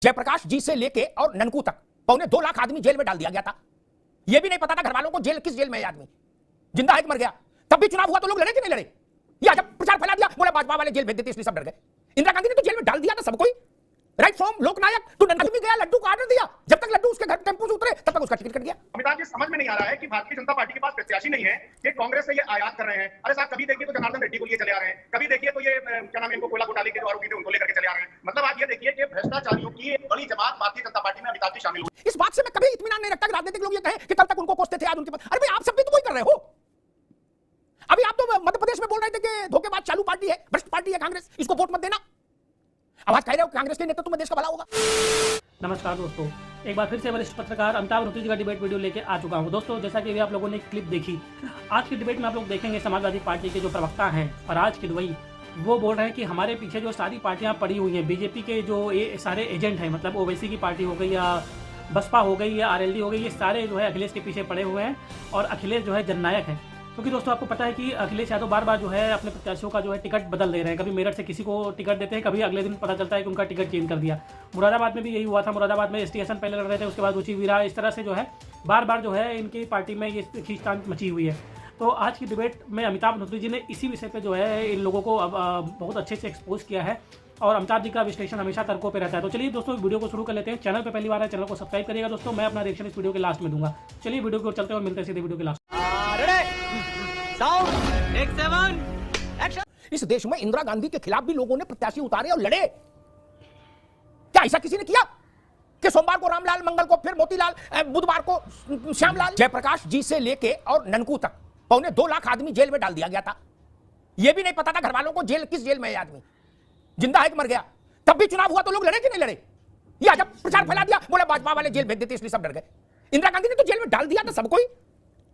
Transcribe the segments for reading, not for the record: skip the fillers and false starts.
जयप्रकाश जी से लेके और ननकू तक 2.25 लाख आदमी जेल में डाल दिया गया था। यह भी नहीं पता था घर वालों को जेल किस जेल में है आदमी, जिंदा है कि मर गया। तब भी चुनाव हुआ तो लोग लड़े कि नहीं लड़े? या जब प्रचार फैला दिया, बोले भाजपा वाले जेल भेज देते इसलिए सब डर गए। इंदिरा गांधी ने तो जेल में डाल दिया था सबको ही, राइट फ्रॉम लोकनायक टू आदमी गया, लड्डू को ऑर्डर दिया, जब तक लड्डू उसके घर टेंपो से उतरे तब तक उसका टिकट कट गया। अमिताभ जी समझ में नहीं आ रहा है कि भारतीय जनता पार्टी के पास प्रत्याशी नहीं है, ये कांग्रेस से ये आयात कर रहे हैं। अरे साहब कभी देखिए तो जनार्दन रेड्डी को लिए चले आ रहे हैं, कभी देखिए तो ये क्या नाम है इनको कोयला घोटाले के जो आरोपी थे उनको लेकर के चले आ रहे हैं। मतलब आप ये देखिए कि भ्रष्टाचारियों की एक बड़ी जमात भारतीय जनता पार्टी में अमिताभ जी शामिल हुए। इस बात से मैं कभी इत्मीनान नहीं रखता कि राजनीतिक लोग ये कहें कि कल तक उनको कोसते थे आज उनके पास। अरे भाई आप सब भी तो वही कर रहे हो। अभी आप तो मध्य प्रदेश में बोल रहे थे कि धोखेबाज चालू पार्टी है, भ्रष्ट पार्टी है कांग्रेस, इसको वोट मत देना। अब आज कह रहे हो कांग्रेस के नेतृत्व में देश का भला होगा। नमस्कार दोस्तों, एक बार फिर से वरिष्ठ पत्रकार अमिताभ अग्निहोत्री जी का डिबेट वीडियो लेके आ चुका हूं। दोस्तों जैसा कि अभी आप लोगों ने क्लिप देखी, आज की डिबेट में आप लोग देखेंगे समाजवादी पार्टी के जो प्रवक्ता हैं फराज किदवई, वो बोल रहे हैं कि हमारे पीछे जो सारी पार्टियां पड़ी हुई हैं, बीजेपी के जो ये सारे एजेंट हैं, मतलब ओवैसी की पार्टी हो गई या बसपा हो गई या आरएलडी हो गई, ये सारे जो है अखिलेश के पीछे पड़े हुए हैं और अखिलेश जो है जननायक है। क्योंकि दोस्तों आपको पता है कि अखिलेश यादव बार बार जो है अपने प्रत्याशियों का जो है टिकट बदल दे रहे हैं। कभी मेरठ से किसी को टिकट देते हैं, कभी अगले दिन पता चलता है कि उनका टिकट चेंज कर दिया। मुरादाबाद में भी यही हुआ था, मुरादाबाद में एसटी हसन पहले लड़ रहे थे, उसके बाद रुचि वीरा, इस तरह से जो है बार बार जो है इनकी पार्टी में ये खींचतान मची हुई है। तो आज की डिबेट में अमिताभ अग्निहोत्री जी ने इसी विषय पर जो है इन लोगों को बहुत अच्छे से एक्सपोज किया है और अमिताभ जी का विश्लेषण हमेशा तर्कों पे रहता है। तो चलिए दोस्तों वीडियो को शुरू कर लेते हैं। चैनल पे पहली बार है, चैनल को सब्सक्राइब करिएगा दोस्तों। मैं अपना रिएक्शन इस वीडियो के लास्ट में दूंगा। चलिए वीडियो को चलते हैं और मिलते हैं सीधे वीडियो के लास्ट। इस देश में इंदिरा गांधी के खिलाफ भी लोगों ने प्रत्याशी उतारे और लड़े। क्या ऐसा किसी ने किया कि सोमवार को रामलाल, मंगल को फिर मोतीलाल, बुधवार को श्यामलाल? जयप्रकाश जी से लेके और ननकू तक 2.25 लाख आदमी जेल में डाल दिया गया था। यह भी नहीं पता था घर वालों को जेल किस जेल में है आदमी, जिंदा है कि मर गया। तब भी चुनाव हुआ तो लोग लड़े कि नहीं लड़े? या जब प्रचार फैला दिया, बोले भाजपा वाले जेल भेज देते इसलिए सब डर गए। इंदिरा गांधी ने तो जेल में डाल दिया था सबको ही,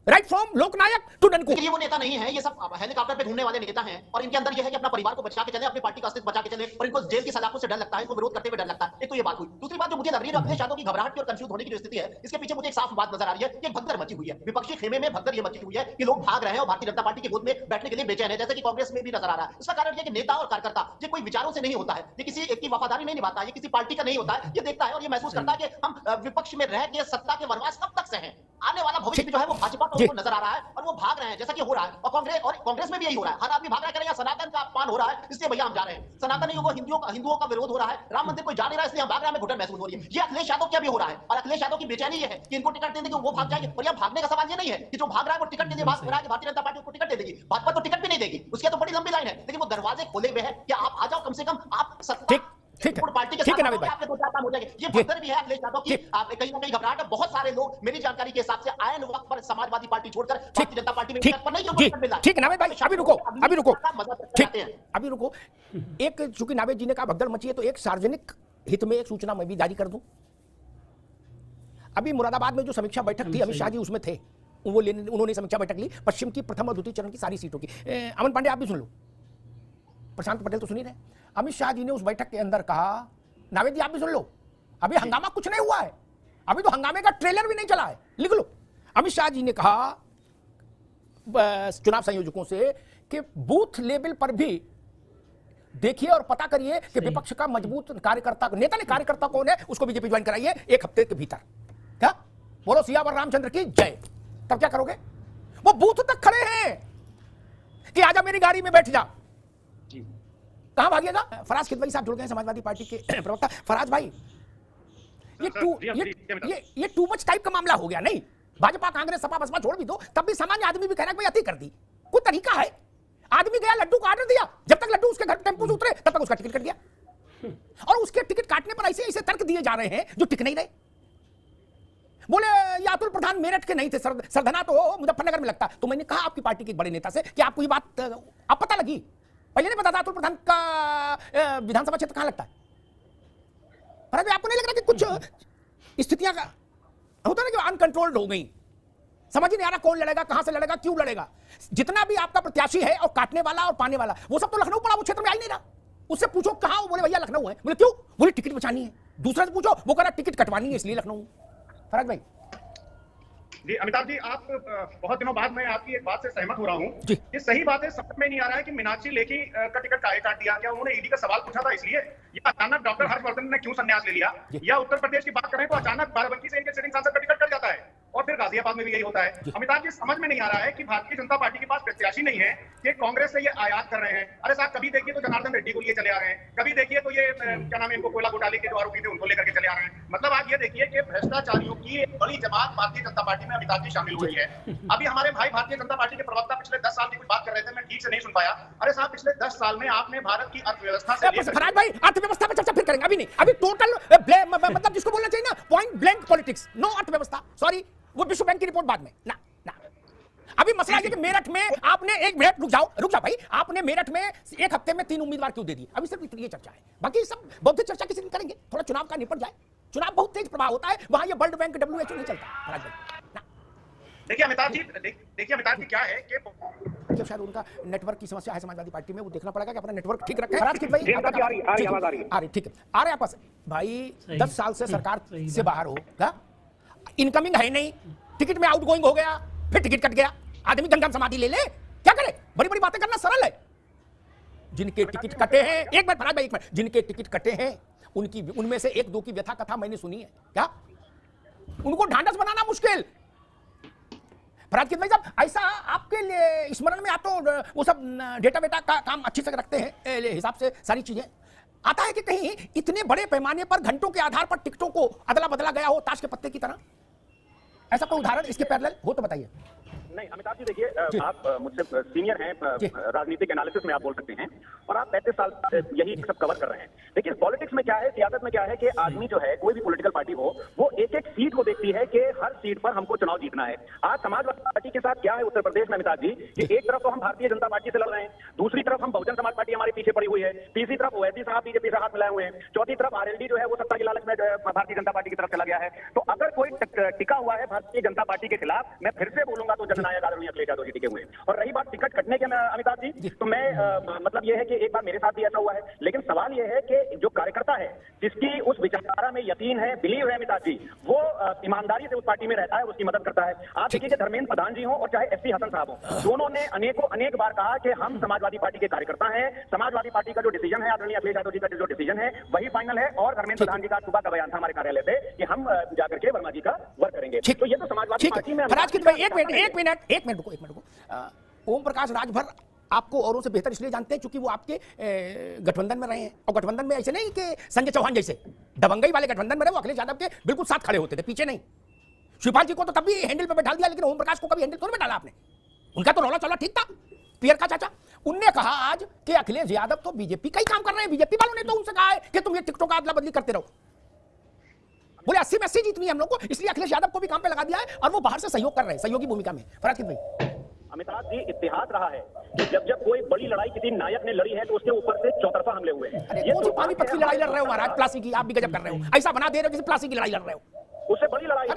right from Loknayak to Nanku. ये वो नेता नहीं है, ये सब हेलीकॉप्टर पे घूमने वाले नेता हैं और इनके अंदर ये है कि अपना परिवार को बचा के चले, अपनी पार्टी का अस्तित्व बचा के चले और इनको जेल की सलाखों से डर लगता है, इनको विरोध करते हुए डर लगता है। एक तो ये बात हुई। दूसरी बात जो मुझे लग रही है, अखिलेश यादव की घबराहट की और कंफ्यूज होने की जो स्थिति है, इसके पीछे मुझे एक साफ बात नजर आ रही है कि भगदड़ मची हुई है। विपक्षी खेमे में भगदड़ ये मची हुई है कि लोग भाग रहे हैं और भारतीय जनता पार्टी की गोद में बैठने के लिए बेचैन है, जैसे कि कांग्रेस में भी नजर आ रहा है। इसका कारण ये कि नेता और कार्यकर्ता ये कोई विचारों से नहीं होता है, ये किसी एक की वफादारी नहीं निभाता है, ये किसी पार्टी का नहीं होता है। ये देखता है और ये महसूस करता है कि हम विपक्ष में रह के सत्ता के वनवास कब तक से हैं, आने वाला भविष्य जो है वो भाजपा को नजर आ रहा है और वो भाग रहे हैं, जैसा कि हो रहा है। और कांग्रेस में भी यही हो रहा है, हर आदमी भाग रहा है। सनातन का अपमान हो रहा है, इसलिए भैया हम जा रहे हैं। सनातन हिंदुओं का विरोध हो रहा है, राम मंदिर कोई जा नहीं रहा है, इसलिए हम भाग रहे हैं, हमें घुटन महसूस हो रही है। ये अखिलेश यादव क्या भी हो रहा है और अखिलेश यादव की बेचैनी ये है कि इनको टिकट दे देंगे वो भाग जाएंगे। और यह भागने का सवाल ये नहीं है कि जो भाग रहा है वो टिकट के लिए भाग रहा है, भारतीय जनता पार्टी को टिकट दे देगी। भाजपा तो टिकट भी नहीं देगी, उसकी तो बड़ी लंबी लाइन है, लेकिन वो दरवाजे खोले हुए हैं कि आप आ जाओ, कम से कम आप सत्ता पार्टी के साथ आपके दो चार काम हो जाएंगे। ये भगदड़ भी है अखिलेश यादव की, कहीं ना कहीं घबराहट है। बहुत सारे लोग मेरी जानकारी के हिसाब से आयन वक्त पर समाजवादी पार्टी छोड़कर भारतीय जनता पार्टी में ठीक है नावेद भाई, अभी रुको। एक चूंकि नावेद जी ने कहा भगदड़ मची है, तो एक सार्वजनिक हित में एक सूचना मैं भी जारी कर दूं। अभी मुरादाबाद में जो समीक्षा बैठक थी, अमित शाह जी उसमें थे, उन्होंने समीक्षा बैठक ली पश्चिम की प्रथम और द्वितीय चरण की सारी सीटों की। अमन पांडे आप भी सुन लो, प्रशांत पटेल तो सुन ही रहे। अमित शाह जी ने उस बैठक के अंदर कहा, नावेद जी आप भी सुन लो, अभी हंगामा कुछ नहीं हुआ है, अभी तो हंगामे का ट्रेलर भी नहीं चला है, लिख लो। अमित शाह जी ने कहा चुनाव संयोजकों से कि बूथ लेवल पर भी देखिए और पता करिए कि विपक्ष का मजबूत कार्यकर्ता, नेता ने कार्यकर्ता कौन है, उसको बीजेपी ज्वाइन कराइए 1 हफ्ते के भीतर। क्या बोलो, सियावर रामचंद्र की जय। तब क्या करोगे? वो बूथ तक खड़े हैं कि आजा मेरी गाड़ी में बैठ जा। कहां भागिएगा? फराज किदवई साहब जुड़ गए, समाजवादी पार्टी के प्रवक्ता। फराज भाई, ये टू मच टाइप का मामला हो गया नहीं? भाजपा कांग्रेस सपा बसपा छोड़ भी दो, तब भी सामान्य आदमी भी कह रहा है भाई अति कर दी। कोई तरीका है? आदमी गया, लड्डू का ऑर्डर दिया, जब तक लड्डू उसके घर टेंपो से उतरे तब तक उसका टिकट कट गया। और उसके टिकट काटने पर ऐसे ऐसे तर्क दिए जा रहे हैं जो टिक नहीं रहे। बोले या अतुल प्रधान मेरठ के नहीं थे, सरधना तो मुजफ्फरनगर में लगता। तो मैंने कहा आपकी पार्टी के एक बड़े नेता से कि आपको ये बात अब पता लगी, पहले नहीं पता था अतुल प्रधान का विधानसभा क्षेत्र कहां लगता है? पर अभी आपको नहीं लग रहा कि कुछ स्थितियां का होता ना कि अनकंट्रोल्ड हो गई, समझ ही नहीं आ रहा कौन लड़ेगा, कहां से लड़ेगा, क्यों लड़ेगा? जितना भी आपका प्रत्याशी है और काटने वाला और पाने वाला, वो सब तो लखनऊ पड़ा, वो क्षेत्र में आ ही नहीं रहा। उससे पूछो कहां, बोले भैया लखनऊ है। बोले क्यों? बोले टिकट बचानी है। दूसरे से पूछो, वो कह रहा टिकट कटवानी है इसलिए लखनऊ। फराज भाई जी अमिताभ जी, आप बहुत दिनों बाद मैं आपकी एक बात से सहमत हो रहा हूँ। जी। ये सही बात है, समझ में नहीं आ रहा है कि मीनाक्षी लेखी का टिकट काहे काट दिया। क्या उन्होंने ईडी का सवाल पूछा था इसलिए, या अचानक डॉक्टर हर्षवर्धन ने क्यों संन्यास ले लिया, या उत्तर प्रदेश की बात करें तो अचानक बाराबंकी से इनके सिटिंग सांसद का टिकट कट जाता है और फिर गाजियाबाद में भी यही होता है। अमिताभ जी, समझ में नहीं आ रहा है कि भारतीय जनता पार्टी के पास प्रत्याशी नहीं है, ये कांग्रेस से ये आयात कर रहे हैं। अरे साहब, कभी देखिए तो जनार्दन रेड्डी को लिए चले आ रहे हैं, कभी देखिए तो ये क्या नाम है, इनको कोयला घोटाले के जो आरोपी थे उनको लेकर के चले आ रहे हैं। मतलब आप ये देखिए कि भ्रष्टाचारियों की एक बड़ी जमात भारतीय जनता पार्टी में अमिताभ जी शामिल हुई है। अभी हमारे भाई भारतीय जनता पार्टी के प्रवक्ता पिछले 10 साल की कुछ बात कर रहे थे, मैं ठीक से नहीं सुन पाया। अरे साहब, पिछले 10 साल में आपने भारत की अर्थव्यवस्था से फराज भाई, अर्थव्यवस्था पे चर्चा फिर करेंगे, अभी नहीं। अभी टोटल मतलब जिसको बोलना चाहिए ना, पॉइंट ब्लैंक पॉलिटिक्स, नो अर्थव्यवस्था, सॉरी, वो विश्व बैंक की रिपोर्ट बाद में ना। अभी मसला है कि मेरठ में आपने, एक मिनट रुक जाओ भाई, आपने मेरठ में एक हफ्ते में 3 उम्मीदवार क्यों दे दिए? अभी सिर्फ इतनी चर्चा है, बाकी सब बौद्धिक चर्चा किसी दिन करेंगे, थोड़ा चुनाव का निपट जाए। चुनाव बहुत तेज प्रभाव होता है, वहां ये वर्ल्ड बैंक WHO नहीं चलता। फराज भाई ना, देखिए अमिताभ जी क्या है कि शायद उनका नेटवर्क की समस्या है समाजवादी पार्टी में, वो देखना पड़ेगा कि अपना नेटवर्क ठीक रखे। फराज भाई आ रही, ठीक है, आ रहे आपस भाई। 10 साल से सरकार से बाहर हो, इनकमिंग है नहीं, टिकट में आउट गोइंग हो गया, फिर टिकट कट गया, आदमी गंगा समाधि ले ले, क्या करे? बड़ी बड़ी बातें करना सरल है। जिनके टिकट कटे हैं, एक मिनट फराज भाई, एक मिनट, जिनके टिकट कटे हैं उनकी, उनमें से 1-2 की व्यथा कथा मैंने सुनी है, क्या उनको ढांढस बनाना मुश्किल? फराज भाई साहब, ऐसा आपके लिए स्मरण में आ तो वो सब डेटा वेटा का काम अच्छी से रखते हैं, हिसाब से सारी चीजें आता है कि कहीं इतने बड़े पैमाने पर घंटों के आधार पर टिकटों को अदला बदला गया हो ताश के पत्ते की तरह? ऐसा कोई उदाहरण इसके पैरेलल हो तो बताइए। नहीं अमिताभ जी, देखिए आप मुझसे सीनियर हैं, राजनीतिक एनालिसिस में आप बोल सकते हैं, और आप 35 साल यही सब कवर कर रहे हैं। देखिए पॉलिटिक्स में क्या है, सियासत में क्या है कि आदमी जो है, कोई भी पॉलिटिकल पार्टी हो, वो एक एक सीट को देखती है कि हर सीट पर हमको चुनाव जीतना है। आज समाजवादी पार्टी के साथ क्या है उत्तर प्रदेश में अमिताभ जी, कि एक तरफ तो हम भारतीय जनता पार्टी से लड़ रहे हैं, दूसरी तरफ हम बहुजन समाज पार्टी हमारे पीछे पड़ी हुई है, तीसरी तरफ ओवैसी साहब बीजेपी से हाथ मिलाए हुए हैं, चौथी तरफ RLD जो है वो सत्ता की लालच में भारतीय जनता पार्टी की तरफ चला गया है। तो अगर कोई टिका हुआ है भारतीय जनता पार्टी के खिलाफ, मैं फिर से बोलूंगा तो जननायक आदरणीय अखिलेश यादव जी टिके हुए हैं। और रही बात टिकट कटने के, अमिताभ जी, तो मैं मतलब ये है कि एक बार मेरे साथ भी ऐसा हुआ है, लेकिन सवाल ये है कि जो कार्यकर्ता है, जिसकी उस विचारधारा में यकीन है, बिलीव है अमिताभ जी, वो ईमानदारी से उस पार्टी में रहता है, उसकी मदद करता है। आप देखिए कि धर्मेंद्र प्रधान जी हो और चाहे SP हसन साहब हो, दोनों ने अनेक बार कहा कि हम समाजवादी पार्टी के कार्यकर्ता हैं, समाजवादी पार्टी का जो डिसीजन है, आदरणीय अखिलेश यादव जी का जो डिसीजन है वही फाइनल है। और धर्मेंद्र प्रधान जी का सुबह का बयान था हमारे कार्यालय से कि हम जाकर के वर्मा जी का वर्क करेंगे। तो ये तो समाजवादी पार्टी में। एक मिनट रुको। ओम प्रकाश राजभर आपको औरों से बेहतर इसलिए जानते हैं क्योंकि वो आपके गठबंधन में रहे हैं, और गठबंधन में ऐसे नहीं कि संजय चौहान जैसे दबंगई वाले गठबंधन में रहे, वो अखिलेश यादव के बिल्कुल साथ खड़े होते थे, पीछे नहीं। शिवपाल जी को तो तब भी हैंडल पे बैठा दिया, लेकिन ओम प्रकाश को कभी हैंडल क्यों बैठाला आपने? उनका तो रौला चौला ठीक था, पियर का चाचा। उनने कहा आज कि अखिलेश यादव तो बीजेपी का ही काम कर रहे हैं, बीजेपी वालों ने तो उनसे कहा है कि तुम ये टिकटों का अदला बदली करते रहो। बोले 80 में 80 जीतनी है हम लोग को, इसलिए अखिलेश यादव को भी काम पे लगा दिया है और वो बाहर से सहयोग कर रहे हैं, सहयोगी भूमिका में। फराज भाई, अमिताभ जी, इतिहास रहा है कि जब कोई बड़ी लड़ाई किसी नायक ने लड़ी है तो उसके ऊपर से चौतरफा हमले हुए हैं। ये तो पानीपत की लड़ाई लड़ रहे हो महाराज, प्लासी की, आप भी गजब कर रहे हो, ऐसा बना दे रहे हो जैसे प्लासी की लड़ाई लड़ रहे हो। उससे बड़ी लड़ाई ये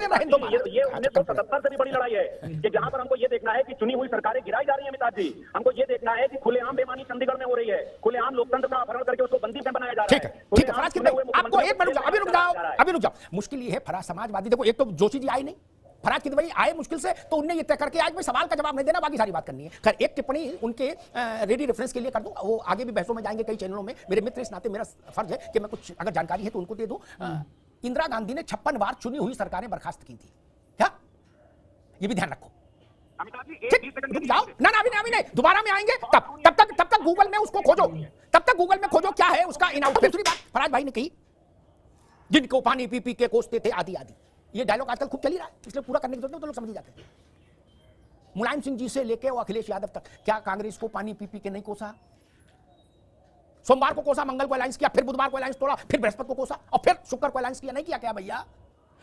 1977 से भी बड़ी लड़ाई है कि जहां पर हमको ये देखना है कि चुनी हुई सरकारें गिराई जा रही है अमिताभ जी। हमको ये देखना है कि खुलेआम बेईमानी चंडीगढ़ में हो रही है, खुलेआम लोकतंत्र का अपहरण करके उसको बंदी में बनाया जा रहा है। ठीक है फराज भाई, आपको एक मिनट अभी रुक जाओ। मुश्किल ये है फराज, समाजवादी देखो, एक तो जोशी जी आए नहीं, फराज की भाई आए मुश्किल से, तो उनने ये तय करके आज भाई सवाल का जवाब नहीं देना, बाकी सारी बात करनी है। खैर एक टिप्पणी उनके रेडी रेफरेंस के लिए कर दूं, वो आगे भी बहसों में जाएंगे कई चैनलों में, मेरे मित्र इस नाते मेरा फर्ज है कि मैं कुछ अगर जानकारी है तो उनको दे दूं। इंदिरा गांधी ने 56 बार चुनी हुई सरकारें बर्खास्त की थी, क्या? ये भी ध्यान रखो। रुक जाओ ना, अभी नहीं, दोबारा में आएंगे, तब तक गूगल में उसको खोजो, गूगल में खोजो क्या है उसका इन आउट। दूसरी बात फराज भाई ने कही, जिनको पानी पी के कोसते थे आदि आदि, ये डायलॉग आजकल खूब चली रहा है, इसलिए पूरा करने की जरूरत है तो लोग समझ जाते हैं। मुलायम सिंह जी से लेके वो अखिलेश यादव तक, क्या कांग्रेस को पानी पी के नहीं कोसा? सोमवार को कोसा, मंगल को अलायंस किया, फिर बुधवार को अलायंस तोड़ा, फिर बृहस्पति को कोसा, और फिर शुक्र को अलायंस किया, नहीं किया क्या भैया?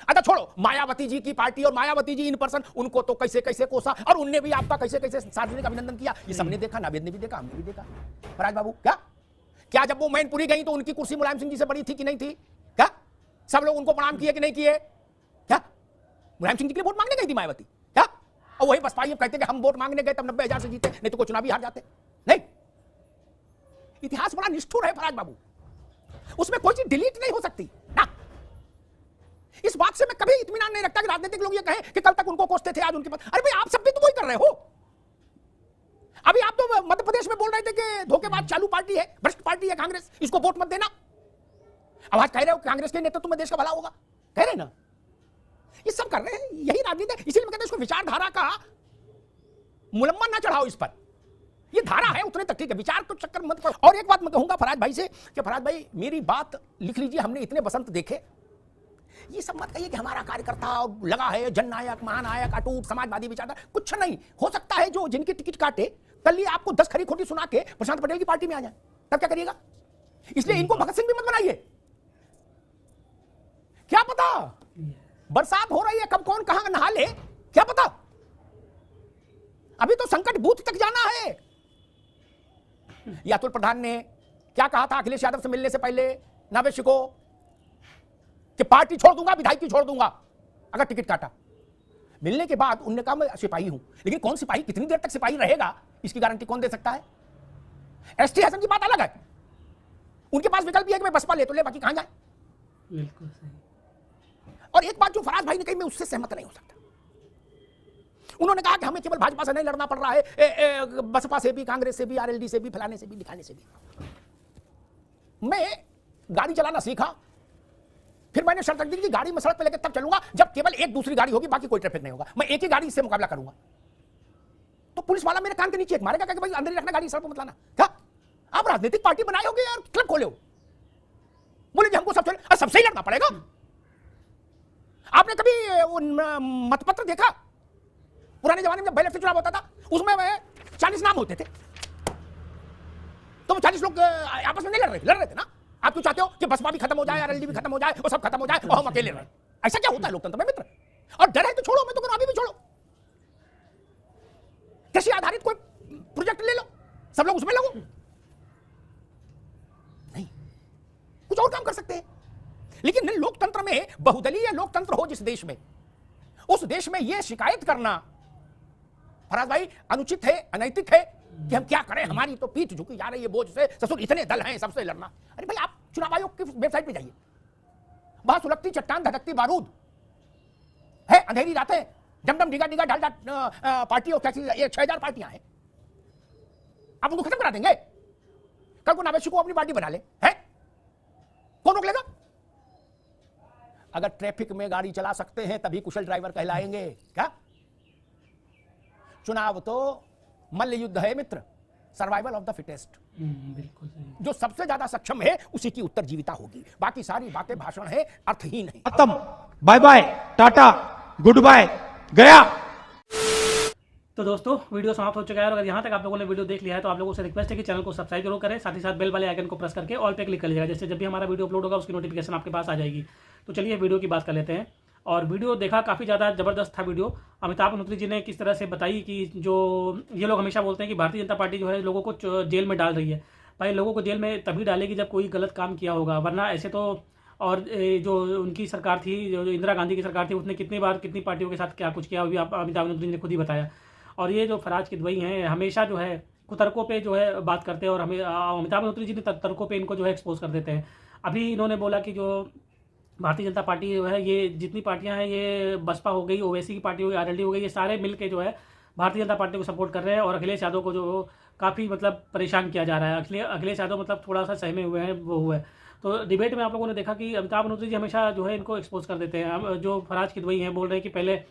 अच्छा छोड़ो, मायावती जी की पार्टी और मायावती जी इन पर्सन, उनको तो कैसे कैसे कोसा, और उनने भी आपका कैसे कैसे सार्वजनिक अभिनंदन किया, ये सबने देखा, नावेद ने भी देखा, हमने भी देखा। फराज बाबू, क्या जब वो मैनपुरी गई तो उनकी कुर्सी मुलायम सिंह जी से बड़ी थी कि नहीं थी? क्या सब लोग उनको प्रणाम किए कि नहीं किए? क्या मुलायम सिंह जी के लिए वोट मांगने गई थी मायावती? क्या? और वही बसपा ये कहते कि हम वोट मांगने गए तब 90,000 से जीते, नहीं तो कोई चुनावी हार जाते। नहीं, इतिहास बड़ा निष्ठुर है फराज बाबू, उसमें कोई चीज डिलीट नहीं हो सकती ना। इस बात से मैं कभी इत्मीनान नहीं रखता कि राजनीतिक लोग ये कहें कि कल तक उनको कोसते थे आज उनके पास, अरे भाई आप सब भी तो वही कर रहे हो। अभी आप तो मध्य प्रदेश में बोल रहे थे कि धोखेबाज चालू पार्टी है, भ्रष्ट पार्टी है कांग्रेस, इसको वोट मत देना। अब आज कह रहे हो कांग्रेस के नेतृत्व में देश का भला होगा, कह रहे ना, ये सब कर रहे हैं, यही राजनीति है। इसीलिए मैं कहता हूं इसको विचारधारा का मुलम्मा ना चढ़ाओ इस पर, ये धारा है उतने तक ठीक है, विचार को चक्कर मत करो। और एक बात मैं कहूंगा फराज भाई से कि फराज भाई मेरी बात लिख लीजिए, हमने इतने बसंत देखे, ये सब मत कहिए कि हमारा कार्यकर्ता लगा है जननायक महानायक अटूट समाजवादी विचारधारा, कुछ नहीं हो सकता है। जो जिनकी टिकट काटे कल ये आपको 10 खरी खोटी सुना के प्रशांत पटेल की पार्टी में आ जाए, तब क्या करिएगा? इसलिए इनको भगत सिंह भी मत बनाइए। क्या पता बरसात हो रही है, कब कौन कहां नहा ले, क्या पता। अभी तो संकट बूथ तक जाना है। अतुल प्रधान ने क्या कहा था अखिलेश यादव से मिलने से पहले नवेश को, कि पार्टी छोड़ दूंगा, विधायकी छोड़ दूंगा अगर टिकट काटा। मिलने के बाद उन्होंने कहा मैं सिपाही हूं, लेकिन कौन सिपाही, कितनी देर तक सिपाही रहेगा इसकी गारंटी कौन दे सकता है? एसटी हसन की बात अलग है, उनके पास विकल्प यह है कि मैं बसपा ले तो ले, बाकी कहां जाए। बिल्कुल सही। और एक बात जो फराज भाई ने कही, मैं उससे सहमत नहीं हो सकता। उन्होंने कहा कि हमें केवल भाजपा से नहीं लड़ना पड़ रहा है, बसपा से भी, कांग्रेस से भी, आरएलडी से भी, फलाने से भी, दिखाने से भी। मैं गाड़ी चलाना सीखा, फिर मैंने शर्त रख दी कि गाड़ी में सड़क पे लेकर तब चलूंगा जब केवल एक दूसरी गाड़ी होगी, बाकी कोई ट्रैफिक नहीं होगा, मैं एक ही गाड़ी से मुकाबला करूंगा। तो पुलिस वाला मेरे कान के नीचे मारेगा कि भाई अंदर ही रखना, गाड़ी सड़क पर मत लाना। क्या आप राजनीतिक पार्टी बनाए होगे और क्लब खोले हो, बोले जी हमको सबसे ही लड़ना पड़ेगा। आपने कभी मतपत्र देखा? पुराने जमाने में जब बैलेट से चुनाव होता था, उसमें 40 नाम होते थे, तो 40 लोग आपस में नहीं लड़ रहे थे ना। आप क्यों चाहते हो कि बसपा भी खत्म हो जाए, आरएलडी भी खत्म हो जाए, और सब खत्म हो जाए और हम अकेले रहे? ऐसा क्या होता है लोकतंत्र में मित्र? और डर है तो छोड़ो, मैं तो करूं अभी भी छोड़ो, कृषि आधारित कोई प्रोजेक्ट ले लो, सब लोग उसमें लगो। नहीं, कुछ और काम कर सकते हैं। लेकिन लोकतंत्र में, बहुदलीय लोकतंत्र हो जिस देश में, उस देश में यह शिकायत करना फराज भाई अनुचित है, अनैतिक है कि हम क्या करें, हमारी तो पीठ झुकी जा रही है बोझ से, ससुर इतने दल हैं, सबसे लड़ना। अरे भाई आप चुनाव आयोग की वेबसाइट पे जाइए, वहां सुलगती चट्टान धधकती बारूद है, अंधेरी रातें, डमडम डिगा डिगा डाल पार्टी और 6000 पार्टियां हैं। आप उनको खत्म करा देंगे? कल को नावेशी को अपनी पार्टी बना ले, है कौन रोक लेगा? अगर ट्रैफिक में गाड़ी चला सकते हैं तभी कुशल ड्राइवर कहलाएंगे क्या? चुनाव तो मल्ल युद्ध है मित्र, सर्वाइवल ऑफ द फिटेस्ट। बिल्कुल सही। जो सबसे ज्यादा सक्षम है उसी की उत्तरजीविता होगी, बाकी सारी बातें भाषण है, अर्थहीन है। खत्म, bye bye, tata, goodbye, गया। तो दोस्तों वीडियो समाप्त हो चुका है, और अगर यहाँ तक आप लोगों ने वीडियो देख लिया है तो आप लोगों से रिक्वेस्ट है कि चैनल को सब्सक्राइब जरूर करें, साथ ही साथ बेल वाले आइकन को प्रेस करके ऑल पे क्लिक कर लीजिएगा, जिससे जब भी हमारा वीडियो अपलोड होगा उसकी नोटिफिकेशन आपके पास आ जाएगी। तो चलिए वीडियो की बात कर लेते हैं। और वीडियो देखा, काफ़ी ज़्यादा ज़बरदस्त था वीडियो। अमिताभ अनुत्री जी ने किस तरह से बताई कि जो ये लोग हमेशा बोलते हैं कि भारतीय जनता पार्टी जो है लोगों को जेल में डाल रही है। भाई लोगों को जेल में तभी डालेगी जब कोई गलत काम किया होगा, वरना ऐसे तो। और जो उनकी सरकार थी, जो इंदिरा गांधी की सरकार थी, उसने कितनी बार कितनी पार्टियों के साथ क्या कुछ किया, अभी अमिताभ अनुत्री ने खुद ही बताया। और ये जो फराज किदवई हैं हमेशा जो है कुतर्कों पे जो है बात करते हैं, और हमें अमिताभ अनुत्री जी ने तर्कों पे इनको जो है एक्सपोज कर देते हैं। अभी इन्होंने बोला कि जो भारतीय जनता पार्टी जो है, ये जितनी पार्टियां हैं, ये बसपा हो गई, ओवैसी की पार्टी हो गई, आरएलडी हो गई, ये सारे मिल के जो है भारतीय जनता पार्टी को सपोर्ट कर रहे हैं, और अखिलेश यादव को जो काफ़ी मतलब परेशान किया जा रहा है। अखिलेश यादव मतलब थोड़ा सा सहमे हुए हैं, वो हुआ है। तो डिबेट में आप लोगों ने देखा कि अमिताभ अनुत्री जी हमेशा जो है इनको एक्सपोज कर देते हैं। जो फराज किदवई हैं बोल रहे हैं कि पहले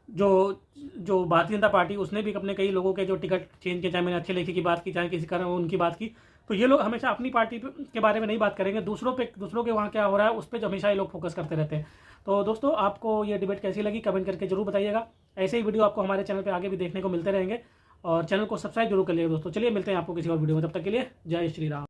जो भारतीय जनता पार्टी, उसने भी अपने कई लोगों के जो टिकट चेंज किए, चाहे मैंने अच्छे लेखे की बात की, चाहे किसी कारण उनकी बात की। तो ये लोग हमेशा अपनी पार्टी के बारे में नहीं बात करेंगे, दूसरों के वहाँ क्या हो रहा है उस पर जो हमेशा ये लोग फोकस करते रहते हैं। तो दोस्तों आपको ये डिबेट कैसी लगी कमेंट करके जरूर बताइएगा। ऐसे ही वीडियो आपको हमारे चैनल पे आगे भी देखने को मिलते रहेंगे, और चैनल को सब्सक्राइब जरूर कर लीजिएगा दोस्तों। चलिए मिलते हैं आपको किसी और वीडियो में, तब तक के लिए जय श्री राम।